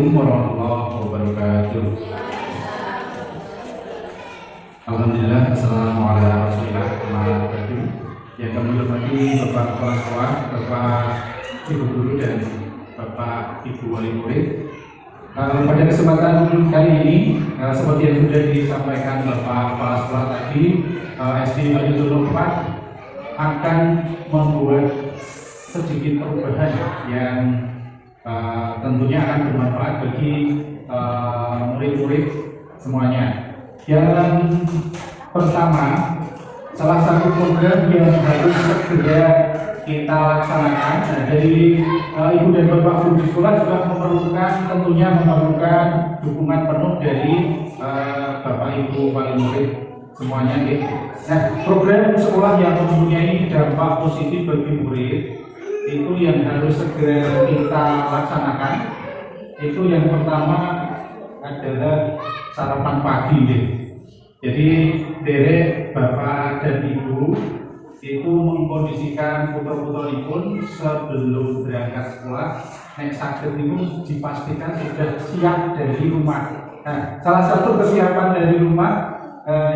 Assalamualaikum warahmatullahi wabarakatuh. Alhamdulillah, Assalamualaikum. Yang kami hormati Bapak Kepala Sekolah, Bapak Ibu Guru dan Bapak Ibu Wali Murid. Pada kesempatan kali ini, seperti yang sudah disampaikan Bapak Kepala Sekolah tadi, SD Walitul 4 akan membuat sedikit perubahan yang tentunya akan bermanfaat bagi murid-murid semuanya. Yang pertama, salah satu program yang harus segera kita laksanakan, dari Ibu dan Bapak Guru di sekolah juga tentunya memerlukan dukungan penuh dari Bapak Ibu Wali Murid semuanya. Nah, program sekolah yang mempunyai dampak positif bagi murid itu yang harus segera kita laksanakan. Itu yang pertama adalah sarapan pagi. Jadi derek Bapak dan Ibu itu mengkondisikan putra-putripun sebelum berangkat sekolah nek saged itu dipastikan sudah siap dari rumah. Nah, salah satu kesiapan dari rumah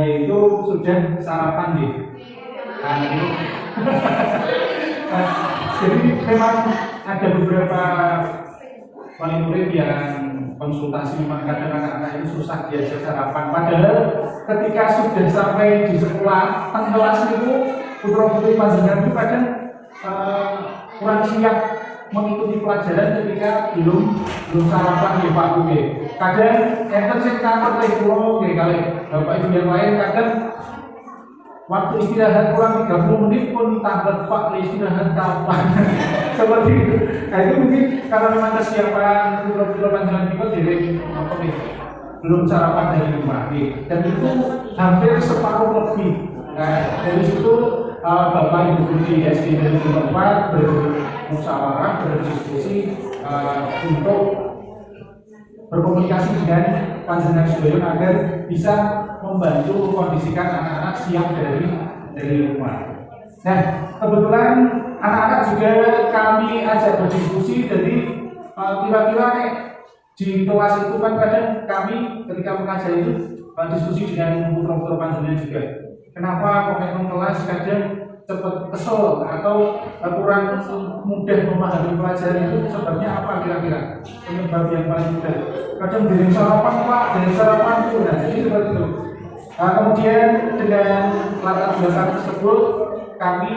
yaitu sudah sarapan nih. Jadi memang ada beberapa wali murid yang konsultasi, memang kadang anak-anak itu susah diajak sarapan. Padahal ketika sudah sampai di sekolah, kelas itu putra-putri panjenengan itu kadang kurang siap mengikuti pelajaran ketika belum sarapan di Pak Uge. Kadang enten sing takut lek kula nggih kali Bapak Ibu yang lain kadang waktu istirahat kurang 30 menit pun takut Pak istirahat kapan. Seperti itu. Nah, itu mungkin karena memang kesiapan putra-putra panjenengan kita belum sarapan dari rumah. Dan itu hampir separuh lebih. Nah, dari situ Bapak Ibu Guru di SD dan tempat bermusyawarah, berdiskusi untuk berkomunikasi dengan panjenengan sedaya agar bisa membantu kondisikan anak-anak siap dari rumah. Nah, kebetulan anak-anak juga kami ajak berdiskusi. Jadi kira-kira di kelas itu kan kadang kami ketika mengajar itu diskusi dengan putra-putra panjenengan juga. Kenapa komitmen kelas kadang cepat kesel atau kurang mudah memahami pelajaran itu sebabnya apa kira-kira? Penyebab yang paling mudah. Kadang dari sarapan Pak, dari sarapan itu. Nah, jadi seperti itu. Kemudian dengan latar belakang tersebut kami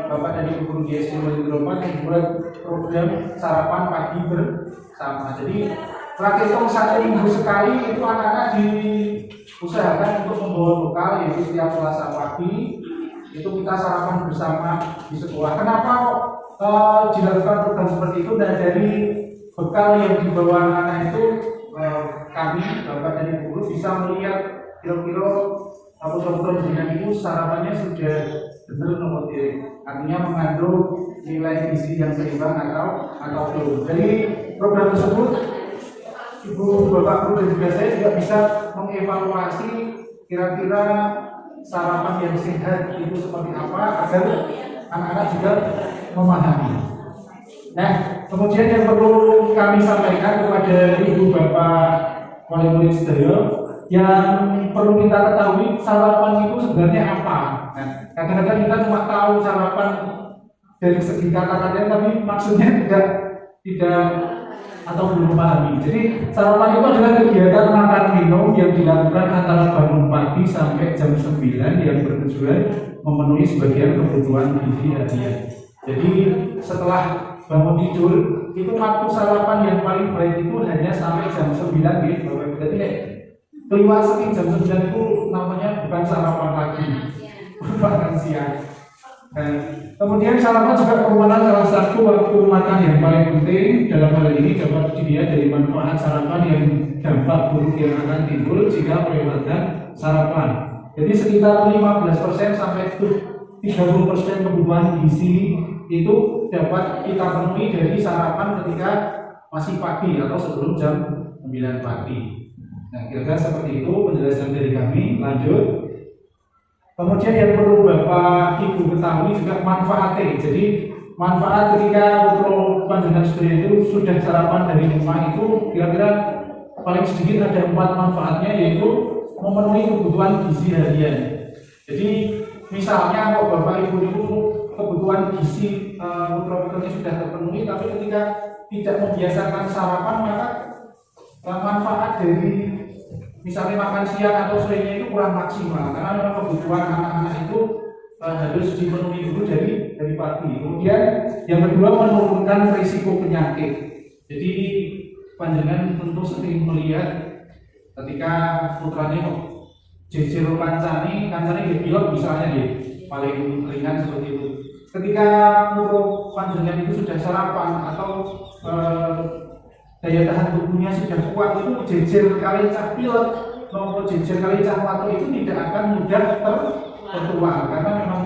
Bapak dan Ibu Guru di SD Walitul 4 membuat program sarapan pagi bersama. Jadi praktikum 1 minggu sekali itu anak-anak diusahakan untuk membawa bekal, yaitu setiap Selasa pagi itu kita sarapan bersama di sekolah. Kenapa dilakukan program seperti itu? Dan dari bekal yang dibawa anak-anak itu kami Bapak dan Ibu Guru bisa melihat kira-kira putra-putra jenengan itu sarapannya sudah benar nomor artinya mengandung nilai gizi yang seimbang atau belum. Dari program tersebut Ibu Bapak Guru dan juga saya juga bisa mengevaluasi kira-kira sarapan yang sehat itu seperti apa agar anak-anak juga memahami. Nah, kemudian yang perlu kami sampaikan kepada Ibu Bapak Wali Murid sedaya, yang perlu kita ketahui sarapan itu sebenarnya apa. Nah, kadang-kadang kita cuma tahu sarapan dari segi kata-kata, tapi maksudnya tidak atau belum memahami. Jadi sarapan itu adalah kegiatan makan minum yang dilakukan antara bangun pagi sampai jam 9 yang bertujuan memenuhi sebagian kebutuhan gizi harian. Jadi setelah bangun tidur itu waktu sarapan yang paling baik itu hanya sampai jam 9 gitu. Berarti keluar saking jam 9 itu namanya bukan sarapan pagi, bukan siang. Dan kemudian sarapan juga merupakan salah satu waktu makan yang paling penting. Dalam hal ini dapat dilihat dari manfaat sarapan yang dampak buruk yang akan timbul jika melewatkan sarapan. Jadi sekitar 15% sampai 30% kebutuhan gizi itu dapat kita penuhi dari sarapan ketika masih pagi atau sebelum jam 9 pagi. Nah, kira-kira seperti itu penjelasan dari kami. Lanjut. Kemudian yang perlu Bapak Ibu ketahui juga manfaatnya. Jadi manfaat ketika putra panjenengan sedaya itu sudah sarapan dari rumah itu kira-kira paling sedikit ada 4 manfaatnya, yaitu memenuhi kebutuhan gizi harian. Jadi misalnya kalau bapak ibu itu kebutuhan gizi putra-putranya sudah terpenuhi, tapi ketika tidak membiasakan sarapan, maka manfaat dari misalnya makan siang atau sorenya itu kurang maksimal, karena memang kebutuhan anak-anak itu harus dipenuhi dulu dari pagi. Kemudian yang kedua, menurunkan risiko penyakit. Jadi panjenengan tentu sering melihat ketika putranya jejer kancane dia pilek misalnya dia paling ringan seperti itu. Ketika putra panjenengan itu sudah sarapan atau daya tahan tubuhnya sudah kuat, itu jejer kali cah pilek maupun jejer kali cah watuk itu tidak akan mudah tertular karena memang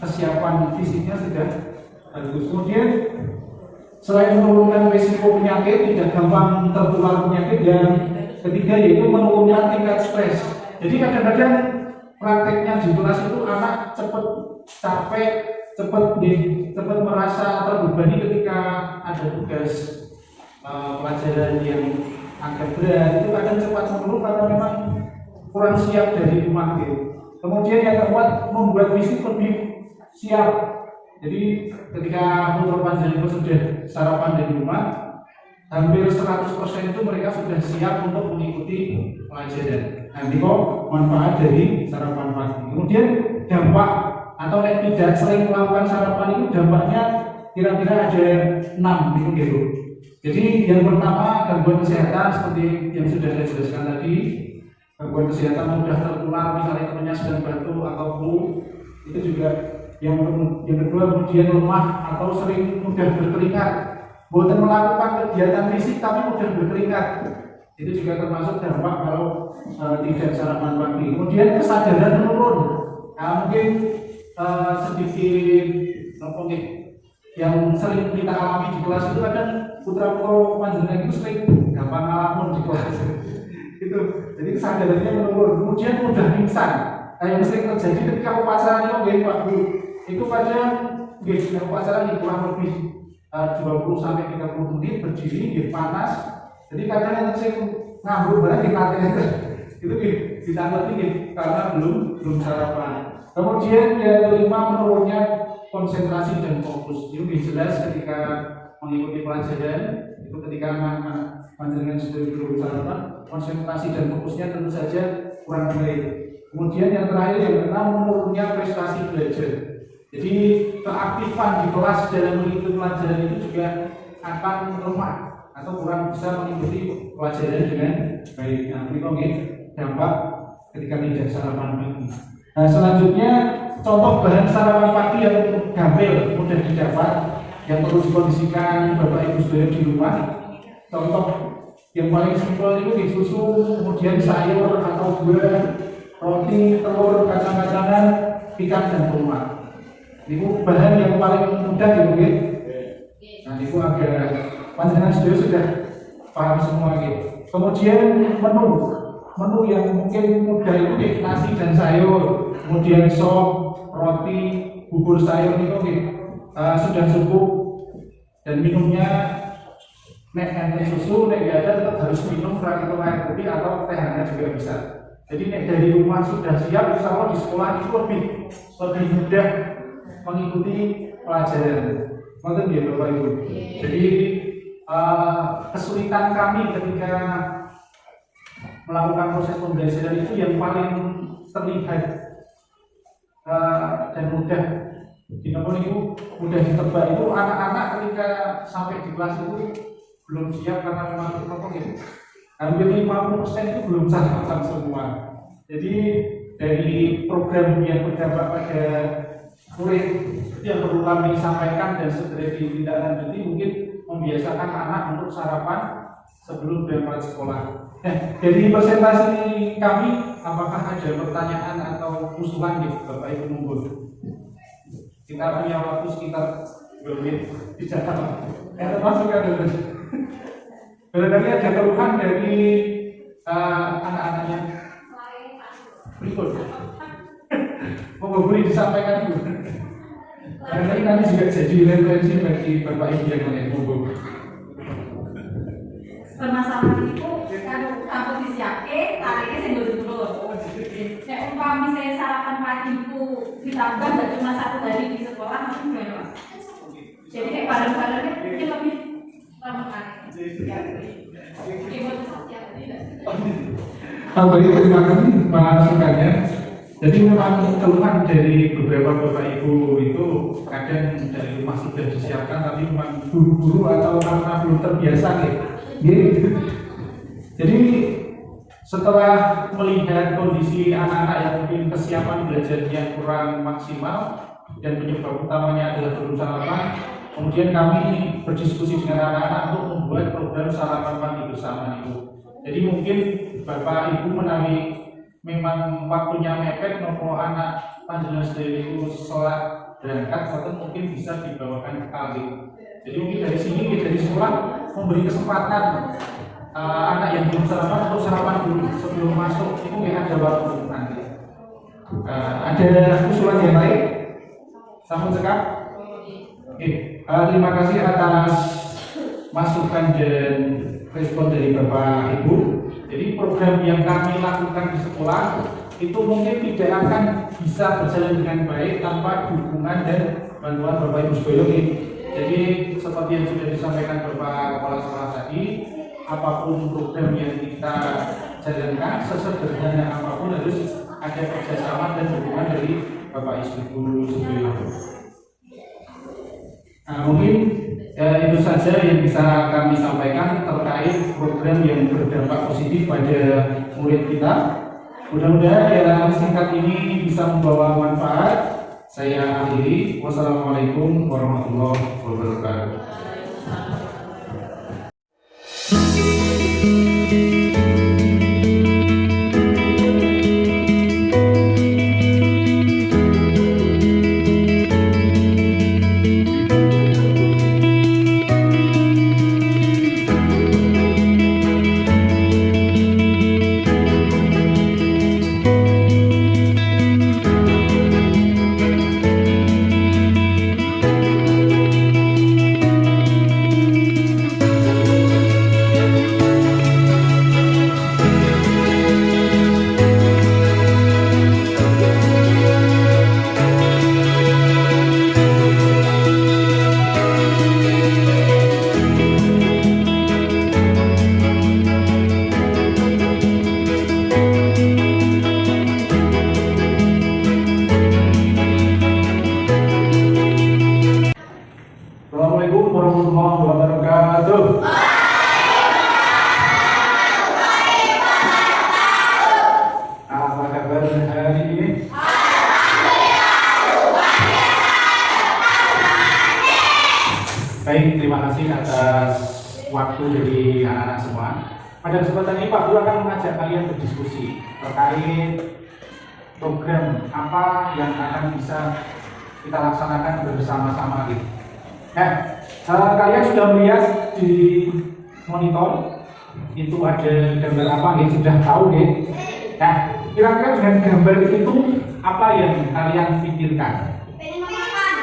kesiapan fisiknya sudah bagus. Kemudian selain menurunkan risiko penyakit, tidak gampang tertular penyakit, yang ketiga yaitu menurunkan tingkat stres. Jadi kadang-kadang prakteknya di kelas itu anak cepat capek, cepat merasa terbebani ketika ada tugas pelajaran yang agak berat, itu kadang cepat mengeluh karena memang kurang siap dari rumah gitu. Kemudian yang keempat, membuat fisik lebih siap. Jadi ketika putra panjenengan sudah sarapan dari rumah, hampir 100% itu mereka sudah siap untuk mengikuti pelajaran. Nanti kok manfaat dari sarapan pagi. Kemudian dampak atau tidak sering melakukan sarapan itu dampaknya kira-kira ada 6 gitu. Jadi yang pertama, gangguan kesehatan seperti yang sudah saya jelaskan tadi. Gangguan kesehatan mudah tertular, misalnya kemenyan dan batuk atau flu, itu juga yang kedua. Kemudian lemah atau sering mudah berkeringat, bukan melakukan kegiatan fisik tapi mudah berkeringat, itu juga termasuk dampak kalau tidak sarapan pagi. Kemudian kesadaran menurun, mungkin sedikit yang sering kita alami di kelas itu kadang putra-putra panjenengan itu sering gampang ngalamun di kelas itu, jadi kesadarannya menurun. Kemudian mudah pingsan, yang sering terjadi ketika upacara Pak Bu, itu kadang upacara ini kurang lebih 20-30 menit berdiri, panas. Jadi kadang yang sering ngambuk barang di latihan itu ditanggapi karena belum sarapan. Kemudian yang kelima, menurunnya konsentrasi dan fokus. Itu jelas ketika mengikuti pelajaran itu, ketika anak-anak panjenengan sudah belum sarapan, konsentrasi dan fokusnya tentu saja kurang baik. Kemudian yang terakhir, yang keenam, menurunnya prestasi belajar. Jadi keaktifan di kelas dalam mengikuti pelajaran itu juga akan lemah atau kurang bisa mengikuti pelajaran dengan baik. Nah, itu dampak ketika tidak sarapan pagi. Nah, selanjutnya contoh bahan sarapan pagi yang gampil, mudah didapat, yang perlu dikondisikan Bapak Ibu sedaya di rumah. Contoh yang paling simpel itu di susu, kemudian sayur atau buah, roti, telur, kacang-kacangan, ikan dan kurma. Itu bahan yang paling mudah dimungkin. Nah, itu agak panjenengan sudah paham semua gitu. Kemudian menu yang mungkin mudah itu nasi dan sayur, kemudian sop, roti, bubur sayur itu sudah cukup. Dan minumnya nek ente susu, nek gak ada tetap harus minum itu air putih atau teh hangat juga bisa. Jadi nek dari rumah sudah siap, insya Allah di sekolah itu lebih mudah mengikuti pelajaran. Maksudnya ya Bapak Ibu. Jadi kesulitan kami ketika melakukan proses pembelajaran itu yang paling terlihat dan mudah mudah ditebak itu anak-anak ketika sampai di kelas itu belum siap karena memang hampir 50% itu belum sarapan semua. Jadi dari program yang berdampak pada murid yang perlu kami sampaikan dan segera ditindaklanjuti, mungkin membiasakan anak untuk sarapan sebelum berangkat sekolah. Nah, dari presentasi kami, apakah ada pertanyaan atau usulan Bapak Ibu monggo? Kita punya waktu sekitar 2 menit bicara. Termasuk ada barangkali ada keluhan dari anak-anaknya. Berikut. Monggo boleh disampaikan dulu. Karena ini nanti juga jadi referensi bagi Bapak Ibu yang lain. Permasalahan itu kan takut disiapke, tariknya sing dulu. Nek umpama misalnya sarapan pagi itu ditambah nggak cuma 1 hari di sekolah, mungkin gimana Mas? Jadi kayak bareng-barengnya mungkin lebih lama kan? Baik, terima kasih masukannya. Jadi memang keluhan dari beberapa Bapak Ibu itu kadang dari rumah sudah disiapkan, tapi memang buru-buru atau karena belum terbiasa gitu. Jadi setelah melihat kondisi anak-anak yang mungkin kesiapan belajarnya kurang maksimal dan penyebab utamanya adalah belum sarapan, kemudian kami berdiskusi dengan anak-anak untuk membuat program sarapan pagi bersama itu. Jadi mungkin Bapak Ibu menawi memang waktunya mepet, nopo anak panjenengan sendiri itu sholat berangkat, atau mungkin bisa dibawakan ke kali. Jadi mungkin dari sini, dari sekolah memberi kesempatan anak yang belum sarapan untuk sarapan dulu sebelum masuk. Itu ada waktu nanti. Ada usulan yang lain? Sampun sekap? Oke, terima kasih atas masukan dan respon dari Bapak Ibu. Jadi program yang kami lakukan di sekolah itu mungkin tidak akan bisa berjalan dengan baik tanpa dukungan dan bantuan Bapak Ibu sekalian. Jadi seperti yang sudah disampaikan Bapak Kepala Sekolah tadi, apapun program yang kita jalankan, sesederhana apapun harus ada kerjasama dan dukungan dari Bapak Ibu sekalian. Mungkin itu saja yang bisa kami sampaikan terkait program yang berdampak positif pada murid kita. Mudah-mudahan dalam singkat ini bisa membawa manfaat. Saya akhiri. Wassalamualaikum warahmatullahi wabarakatuh. Assalamualaikum warahmatullahi wabarakatuh. Apa kabar hari ini? Baik, terima kasih atas waktu dari anak-anak semua. Pada kesempatan ini Pak Guru akan mengajak kalian berdiskusi terkait program apa yang akan bisa kita laksanakan bersama-sama gitu. Nah, kalian sudah melihat di monitor itu ada gambar apa nih? Sudah tahu nih? Nah, kira-kira dengan gambar itu apa yang kalian pikirkan? Pengen makan.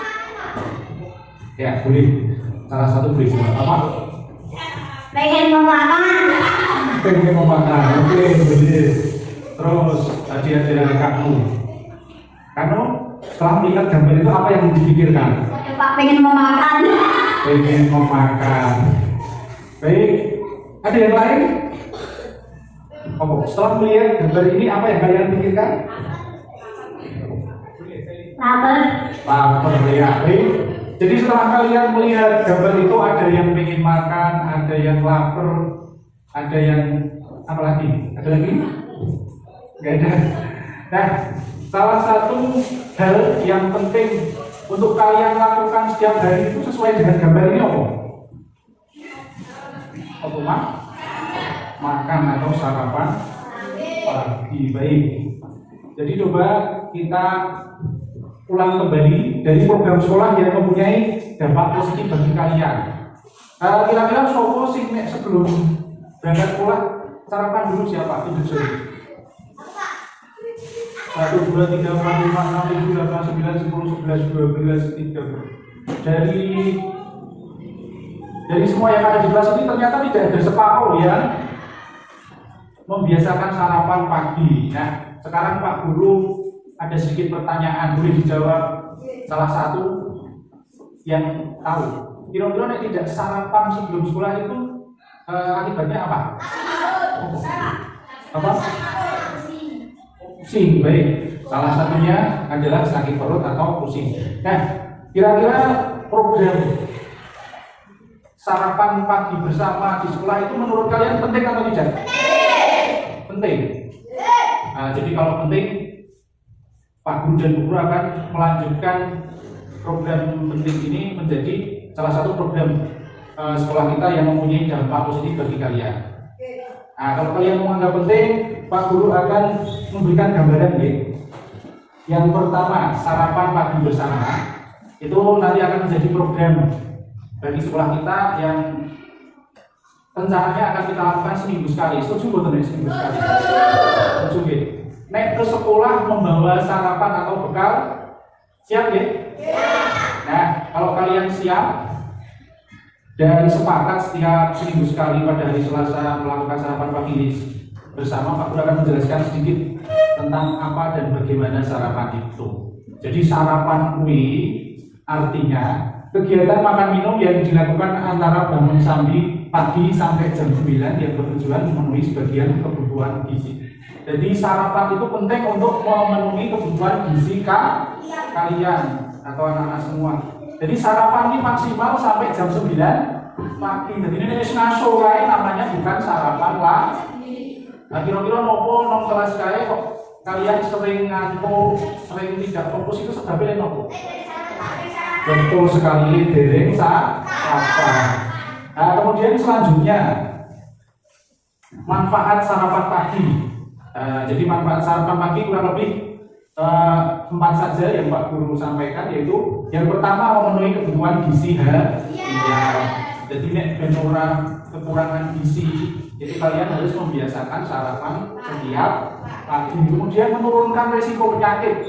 Ya, boleh. Salah satu boleh apa? Pengen makan. Pengen memakan. Oke, boleh. Terus tadi ada kamu. Kamu setelah melihat gambar itu apa yang dipikirkan? Pak pengen memakan. Pengen memakan. Baik, ada yang lain? Oh, setelah melihat gambar ini apa yang kalian pikirkan? Lapar. Lapar ya. Baik. Jadi setelah kalian melihat gambar itu ada yang pengen makan, ada yang lapar, ada yang apa lagi? Ada lagi? Gak ada. Nah, salah satu hal yang penting untuk kalian lakukan setiap hari itu sesuai dengan gambar ini apa? Apa makan atau sarapan pagi. Baik. Jadi coba kita ulang kembali dari program sekolah yang mempunyai dampak positif bagi kalian. Kira-kira sopo sih sebelum berangkat sekolah sarapan dulu siapa? Tunjuk dulu. 1, 2, 3, 4, 5, 6, 7, 8, 9, 10, 11, 12, 13. Dari semua yang ada di kelas ini ternyata tidak ada separuh yang membiasakan sarapan pagi. Nah, sekarang Pak Guru ada sedikit pertanyaan, boleh dijawab salah satu yang tahu. Kira-kira tidak sarapan sebelum sekolah itu akibatnya apa? Apa? Pusing, baik. Salah satunya adalah sakit perut atau pusing. Nah, kira-kira program sarapan pagi bersama di sekolah itu menurut kalian penting atau tidak? Penting. Nah, jadi kalau penting, Pak Guru dan Bu Guru akan melanjutkan program penting ini menjadi salah satu program sekolah kita yang mempunyai dampak positif bagi kalian. Nah, kalau kalian menganggap penting, Pak Guru akan memberikan gambaran ya. Yang pertama, sarapan pagi bersama itu nanti akan menjadi program bagi sekolah kita yang rencananya akan kita lakukan seminggu sekali. Setuju betul nih seminggu sekali? Setuju ya? Nek ke sekolah membawa sarapan atau bekal, siap ya? Nah, kalau kalian siap dan sepakat setiap seminggu sekali pada hari Selasa melakukan sarapan pagi bersama, Pak Guru akan menjelaskan sedikit tentang apa dan bagaimana sarapan itu. Jadi sarapan kui artinya kegiatan makan minum yang dilakukan antara bangun sampai pagi sampai jam 9 yang bertujuan memenuhi sebagian kebutuhan gizi. Jadi sarapan itu penting untuk memenuhi kebutuhan gizi kalian atau anak-anak semua. Jadi sarapan ini maksimal sampai jam 9 pagi. Jadi ini ngaso kae namanya bukan sarapan lah. Nah, kira-kira nopo nong kelas kae kok kalian sering ngantuk, sering tidak fokus, itu sebabnya nopo? Betul sekali, dereng apa? Nah, kemudian selanjutnya manfaat sarapan pagi. Jadi manfaat sarapan pagi kurang lebih 4 saja yang Pak Guru sampaikan, yaitu yang pertama memenuhi kebutuhan gizi harian. Jadi nek benora kekurangan gizi, jadi kalian harus membiasakan sarapan setiap pagi. Kemudian menurunkan risiko penyakit.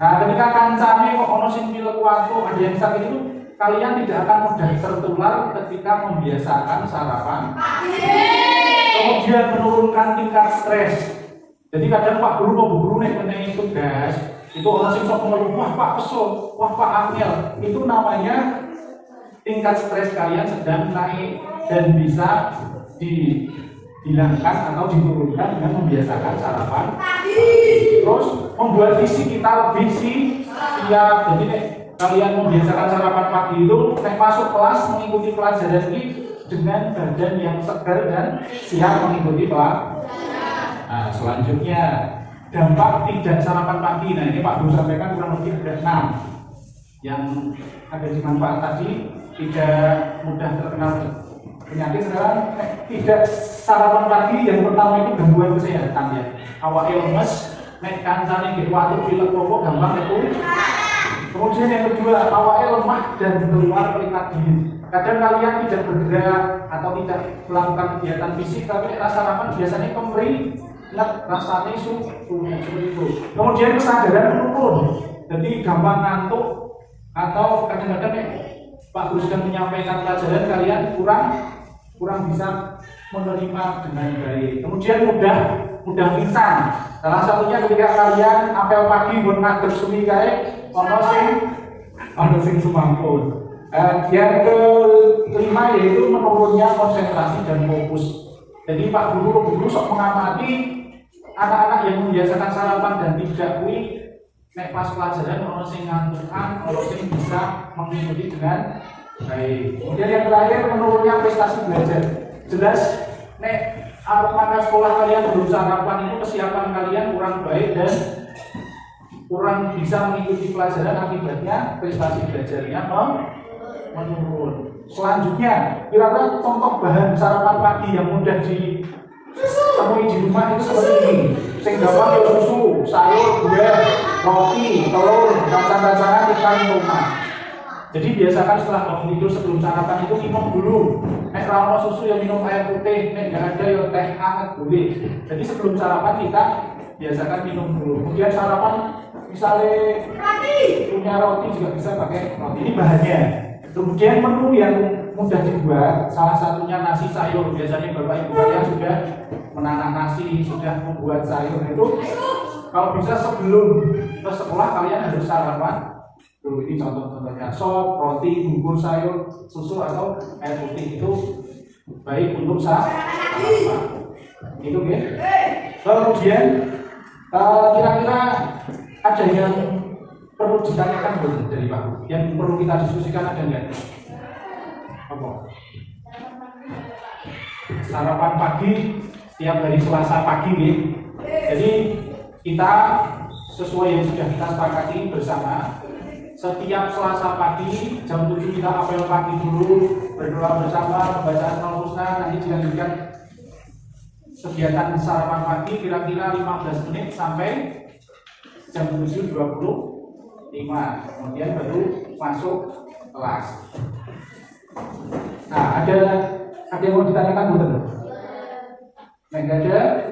Nah, ketika kancane kok ono sing pilek watu, ada yang sakit itu, kalian tidak akan mudah tertular ketika membiasakan sarapan. Kemudian menurunkan tingkat stres. Jadi kadang Pak Guru mau Bu Guru nek mengenai tugas, itu orang sing sok ngeluh, wah Pak kesel, wah Pak angel. Itu namanya tingkat stres kalian sedang naik dan bisa dihilangkan atau diturunkan dengan membiasakan sarapan. Terus membuat visi kita lebih siap. Jadi nek kalian membiasakan sarapan pagi itu, nek masuk kelas mengikuti pelajaran ini dengan badan yang segar dan siap mengikuti pelajaran. Nah, selanjutnya dampak tidak sarapan pagi. Nah, ini Pak Guru sampaikan kurang lebih ada 6 yang ada di manfaat tadi. Tidak mudah terkena penyakit. Sekarang tidak sarapan pagi yang pertama itu gangguan kesehatan ya. Awake lemes, nek kancane nggih watu pilek apa gampang itu. Kemudian yang kedua, awake lemah dan keluar keringat dingin. Kadang kalian tidak bergerak atau tidak melakukan kegiatan fisik, tapi nek sarapan biasanya kemering, rasanya seperti itu. Kemudian kesadaran menurun, jadi gampang ngantuk atau kadang-kadang Pak Guru sedang menyampaikan pelajaran, kalian kurang bisa menerima dengan baik. Kemudian mudah pingsan. Salah satunya ketika kalian apel pagi buat ngadeg suwi kae ono sing sumangkul. Yang kelima yaitu menurunnya konsentrasi dan fokus. Jadi Pak Guru sok mengamati anak-anak yang membiasakan sarapan dan tidak kuwi nek pas pelajaran ono sing ngantukan, ono sing bisa mengikuti dengan baik. Kemudian yang terakhir menurunnya prestasi belajar. Jelas nek anak sekolah kalian belum sarapan itu kesiapan kalian kurang baik dan kurang bisa mengikuti pelajaran, akibatnya prestasi belajarnya menurun. Selanjutnya, kira-kira contoh bahan sarapan pagi yang mudah ditemui di rumah itu seperti ini. Sing gampang ya susu, sayur, buah, roti, telur, kacang-kacangan, ikan, tomat. Jadi biasakan setelah bangun tidur sebelum sarapan itu minum dulu. Nek ra ono susu ya minum air putih, nek enggak ada ya teh hangat boleh. Jadi sebelum sarapan kita biasakan minum dulu. Kemudian sarapan, misalnya punya roti juga bisa pakai roti. Ini bahannya. Kemudian menu yang mudah dibuat, salah satunya nasi sayur. Biasanya bapak ibu kalian sudah menanam nasi, sudah membuat sayur itu. Kalau bisa sebelum ke sekolah kalian harus sarapan. Tuh, ini contoh-contohnya sop, roti, bubur sayur, susu atau air putih itu baik untuk sarapan. Itu ya. Kemudian kira-kira ada yang perlu ditanyakan belum dari Pak? Yang perlu kita diskusikan ada nggak? Apa? Sarapan pagi setiap hari Selasa pagi nih. Jadi kita sesuai yang sudah kita sepakati bersama. Setiap Selasa pagi jam 7 kita apel pagi dulu, berdoa bersama, bacaan Al-Husna, nanti dilanjutkan kegiatan sarapan pagi kira-kira 15 menit sampai jam 7.25. Kemudian baru masuk kelas. Nah, ada yang mau ditanyakan betul? Nah, ada.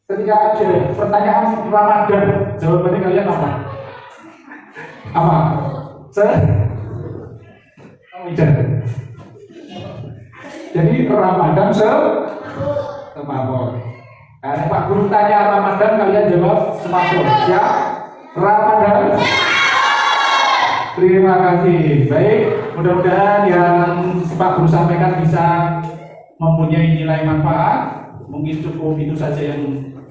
Ketika ada pertanyaan Ramadan, jawabannya kalian apa? Apa? Jadi Ramadan semaput. Nah, Pak Guru tanya Ramadan, kalian jawab semaput. Ya, Ramadan. Terima kasih. Baik, mudah-mudahan yang Pak Guru sampaikan bisa mempunyai nilai manfaat. Mungkin cukup itu saja yang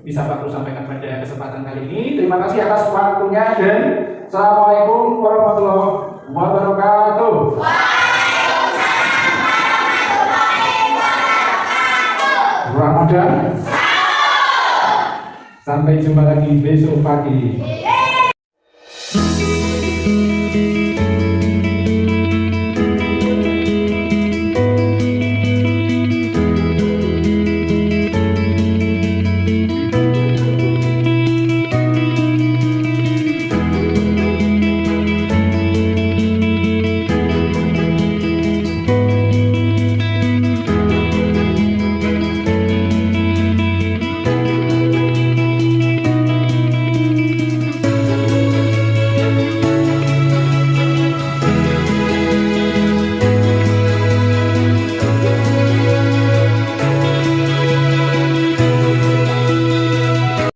bisa Pak Guru sampaikan pada kesempatan kali ini. Terima kasih atas waktunya dan Assalamualaikum warahmatullahi wabarakatuh. Ramadan. Sampai jumpa lagi besok pagi.